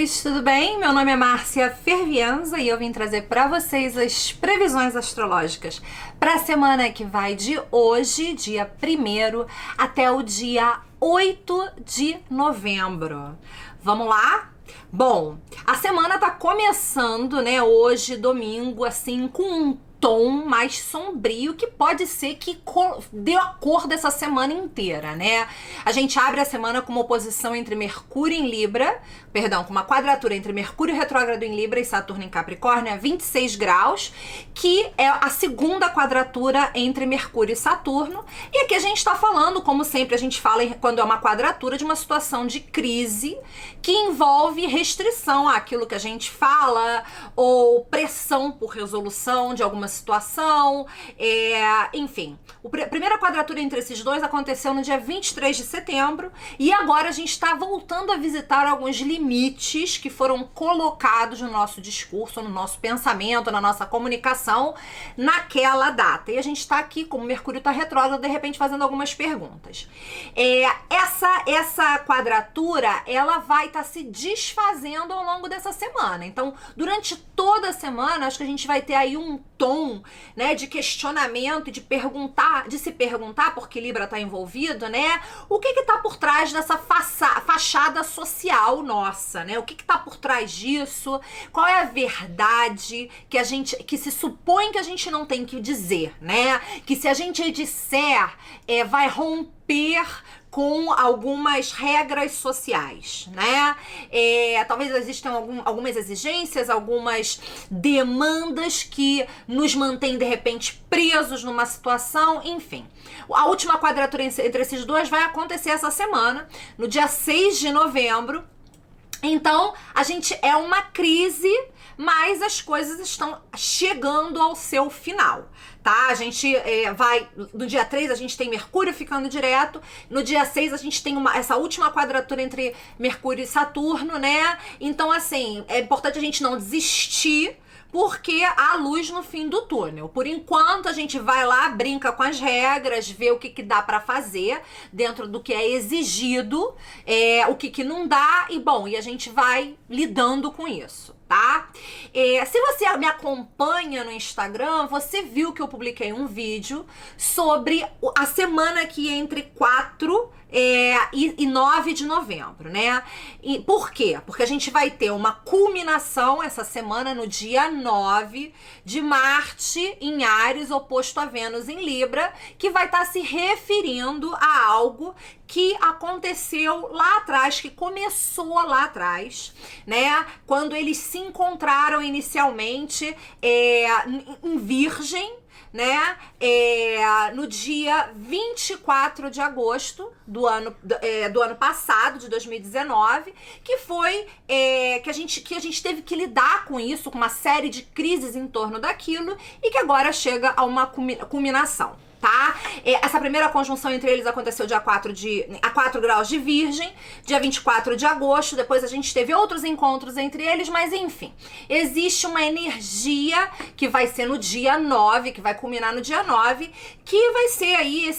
amores, tudo bem? Meu nome é Márcia Fervianza e eu vim trazer para vocês as previsões astrológicas para a semana que vai de hoje, dia 1º, até o dia 8 de novembro. Vamos lá? Bom, a semana tá começando, né, hoje, domingo, assim, com um tom mais sombrio, que pode ser que dê a cor dessa semana inteira, né? A gente abre a semana com uma oposição entre Mercúrio em Libra, com uma quadratura entre Mercúrio retrógrado em Libra e Saturno em Capricórnio a 26 graus, que é a segunda quadratura entre Mercúrio e Saturno. E aqui a gente tá falando, como sempre a gente fala quando é uma quadratura, de uma situação de crise que envolve restrição àquilo que a gente fala, ou pressão por resolução de alguma situação, enfim. A primeira quadratura entre esses dois aconteceu no dia 23 de setembro e agora a gente está voltando a visitar alguns limites que foram colocados no nosso discurso, no nosso pensamento, na nossa comunicação naquela data. E a gente está aqui, como Mercúrio está retrógrado, de repente fazendo algumas perguntas. Essa quadratura, ela vai estar se desfazendo ao longo dessa semana. Então, durante toda a semana, acho que a gente vai ter aí um tom, né, de questionamento e de se perguntar, porque Libra está envolvido, né, o que está por trás dessa fachada social nossa, né, o que está por trás disso, qual é a verdade que se supõe que a gente não tem que dizer, né, que se a gente disser, vai romper com algumas regras sociais, né? Talvez existam algumas exigências, algumas demandas que nos mantêm, de repente, presos numa situação, enfim. A última quadratura entre esses dois vai acontecer essa semana, no dia 6 de novembro. Então, é uma crise, mas as coisas estão chegando ao seu final, tá? A gente no dia 3 a gente tem Mercúrio ficando direto, no dia 6 a gente tem essa última quadratura entre Mercúrio e Saturno, né? Então, assim, é importante a gente não desistir, porque há luz no fim do túnel. Por enquanto, a gente vai lá, brinca com as regras, vê o que dá pra fazer dentro do que é exigido, o que não dá, e a gente vai lidando com isso, tá? Se você me acompanha no Instagram, você viu que eu publiquei um vídeo sobre a semana aqui entre 4 e 9 de novembro, né? E por quê? Porque a gente vai ter uma culminação essa semana no dia 9 de Marte em Áries oposto a Vênus em Libra, que vai estar se referindo a algo que aconteceu lá atrás, que começou lá atrás, né? Quando eles se encontraram inicialmente em Virgem, né? No dia 24 de agosto do ano passado, de 2019, que foi que a gente teve que lidar com isso, com uma série de crises em torno daquilo, e que agora chega a uma culminação, tá? Essa primeira conjunção entre eles aconteceu a 4 graus de Virgem, dia 24 de agosto. Depois a gente teve outros encontros entre eles, mas enfim, existe uma energia que vai ser no dia 9, que vai culminar no dia 9, que vai ser aí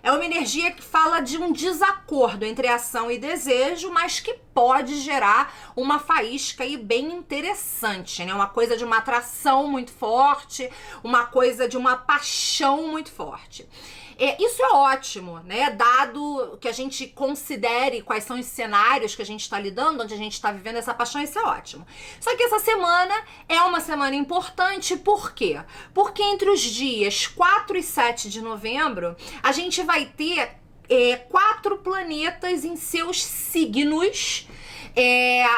é uma energia que fala de um desacordo entre ação e desejo, mas que pode gerar uma faísca aí bem interessante, né? Uma coisa de uma atração muito forte, uma coisa de uma paixão muito forte. Isso é ótimo, né? Dado que a gente considere quais são os cenários que a gente está lidando, onde a gente está vivendo essa paixão, isso é ótimo. Só que essa semana é uma semana importante, por quê? Porque entre os dias 4 e 7 de novembro, a gente vai ter 4 planetas em seus signos,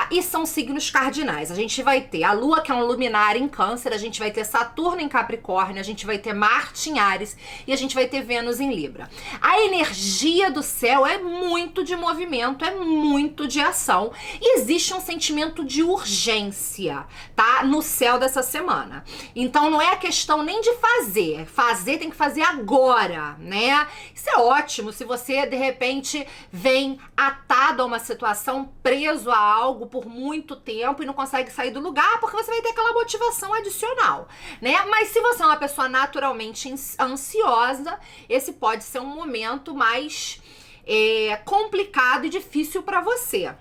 e são signos cardinais. A gente vai ter a Lua, que é um luminar em Câncer, a gente vai ter Saturno em Capricórnio, a gente vai ter Marte em Áries e a gente vai ter Vênus em Libra. A energia do céu é muito de movimento, é muito de ação, e existe um sentimento de urgência, tá? No céu dessa semana. Então não é a questão nem de fazer tem que fazer agora, né? Isso é ótimo se você de repente vem atado a uma situação, preso a algo por muito tempo e não consegue sair do lugar, porque você vai ter aquela motivação adicional, né? Mas se você é uma pessoa naturalmente ansiosa, esse pode ser um momento mais complicado e difícil para você.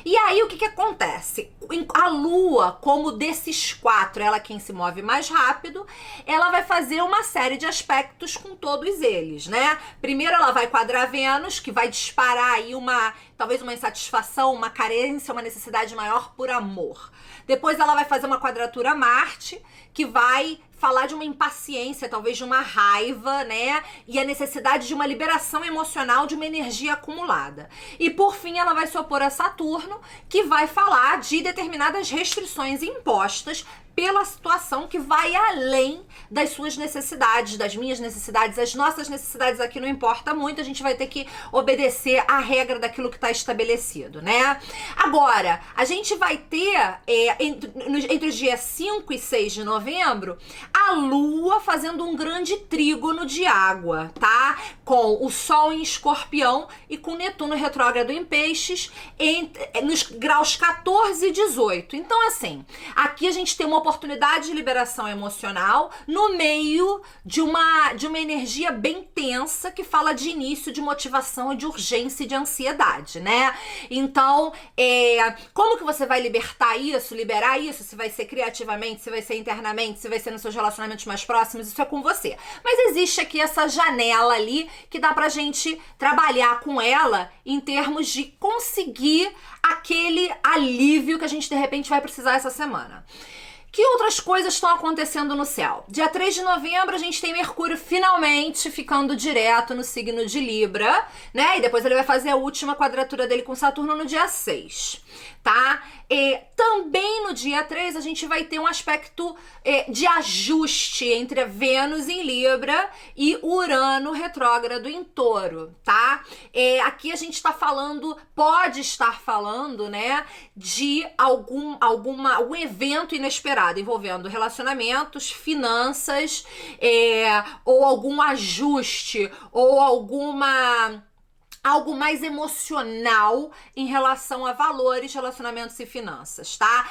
E aí, o que acontece? A Lua, como desses 4, ela é quem se move mais rápido, ela vai fazer uma série de aspectos com todos eles, né? Primeiro, ela vai quadrar Vênus, que vai disparar aí talvez uma insatisfação, uma carência, uma necessidade maior por amor. Depois, ela vai fazer uma quadratura a Marte, que vai falar de uma impaciência, talvez de uma raiva, né? E a necessidade de uma liberação emocional, de uma energia acumulada. E por fim, ela vai se opor a Saturno, que vai falar de determinadas restrições impostas pela situação que vai além das suas necessidades, das minhas necessidades, as nossas necessidades aqui não importa muito, a gente vai ter que obedecer à regra daquilo que está estabelecido, né? Agora, a gente vai ter, entre os dias 5 e 6 de novembro, a Lua fazendo um grande trígono de água, tá? Com o Sol em Escorpião e com Netuno retrógrado em Peixes, nos graus 14 e 18. Então, assim, aqui a gente tem uma oportunidade de liberação emocional no meio de uma energia bem tensa que fala de início, de motivação, de urgência e de ansiedade, né? Então, como que você vai libertar isso, liberar isso? Se vai ser criativamente, se vai ser internamente, se vai ser nos seus relacionamentos mais próximos, isso é com você. Mas existe aqui essa janela ali que dá pra gente trabalhar com ela em termos de conseguir aquele alívio que a gente de repente vai precisar essa semana. Que outras coisas estão acontecendo no céu? Dia 3 de novembro a gente tem Mercúrio finalmente ficando direto no signo de Libra, né? E depois ele vai fazer a última quadratura dele com Saturno no dia 6, tá? E também no dia 3 a gente vai ter um aspecto de ajuste entre a Vênus em Libra e Urano retrógrado em Touro, tá? Aqui a gente tá falando, pode estar falando, né, de algum evento inesperado envolvendo relacionamentos, finanças, ou algum ajuste, ou algo mais emocional em relação a valores, relacionamentos e finanças, tá?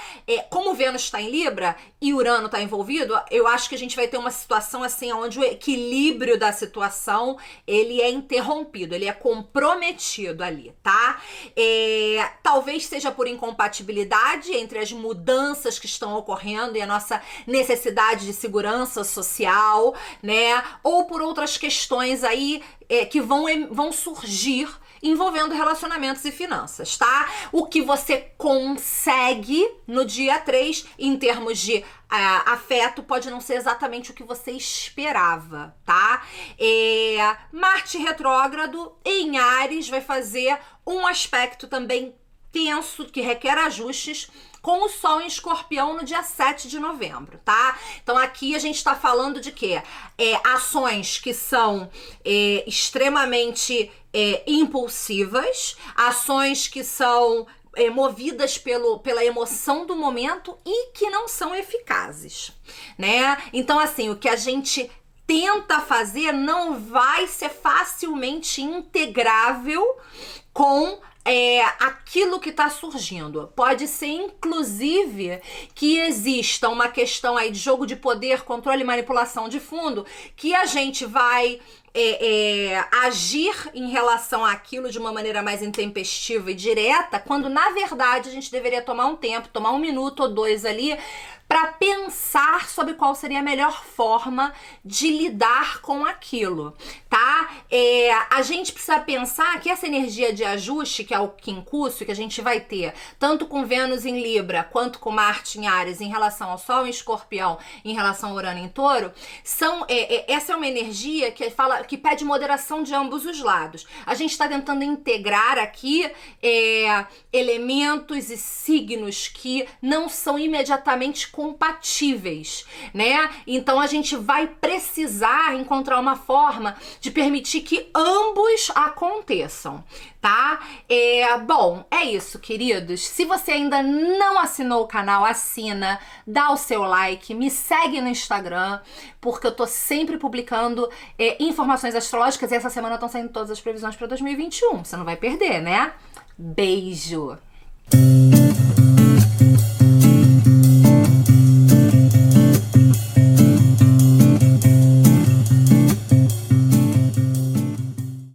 Como Vênus está em Libra e Urano está envolvido, eu acho que a gente vai ter uma situação assim, onde o equilíbrio da situação, ele é interrompido, ele é comprometido ali, tá? Talvez seja por incompatibilidade entre as mudanças que estão ocorrendo e a nossa necessidade de segurança social, né? Ou por outras questões aí que vão surgir envolvendo relacionamentos e finanças, tá? O que você consegue no dia 3 em termos de afeto pode não ser exatamente o que você esperava, tá? Marte retrógrado em Áries vai fazer um aspecto também tenso, que requer ajustes, com o Sol em Escorpião no dia 7 de novembro, tá? Então aqui a gente tá falando de quê? Ações que são extremamente impulsivas, ações que são movidas pela emoção do momento e que não são eficazes, né? Então assim, o que a gente tenta fazer não vai ser facilmente integrável com aquilo que está surgindo. Pode ser, inclusive, que exista uma questão aí de jogo de poder, controle e manipulação de fundo, que a gente vai agir em relação àquilo de uma maneira mais intempestiva e direta, quando, na verdade, a gente deveria tomar um tempo, tomar 1 minuto ou 2 ali, para pensar sobre qual seria a melhor forma de lidar com aquilo, tá? A gente precisa pensar que essa energia de ajuste, que é o quincúcio, que a gente vai ter, tanto com Vênus em Libra, quanto com Marte em Áries, em relação ao Sol em Escorpião, em relação ao Urano em Touro, essa é uma energia que pede moderação de ambos os lados. A gente está tentando integrar aqui elementos e signos que não são imediatamente compatíveis, né? Então a gente vai precisar encontrar uma forma de permitir que ambos aconteçam, tá? Bom, é isso, queridos. Se você ainda não assinou o canal, assina, dá o seu like, me segue no Instagram, porque eu tô sempre publicando informações astrológicas e essa semana estão saindo todas as previsões para 2021. Você não vai perder, né? Beijo!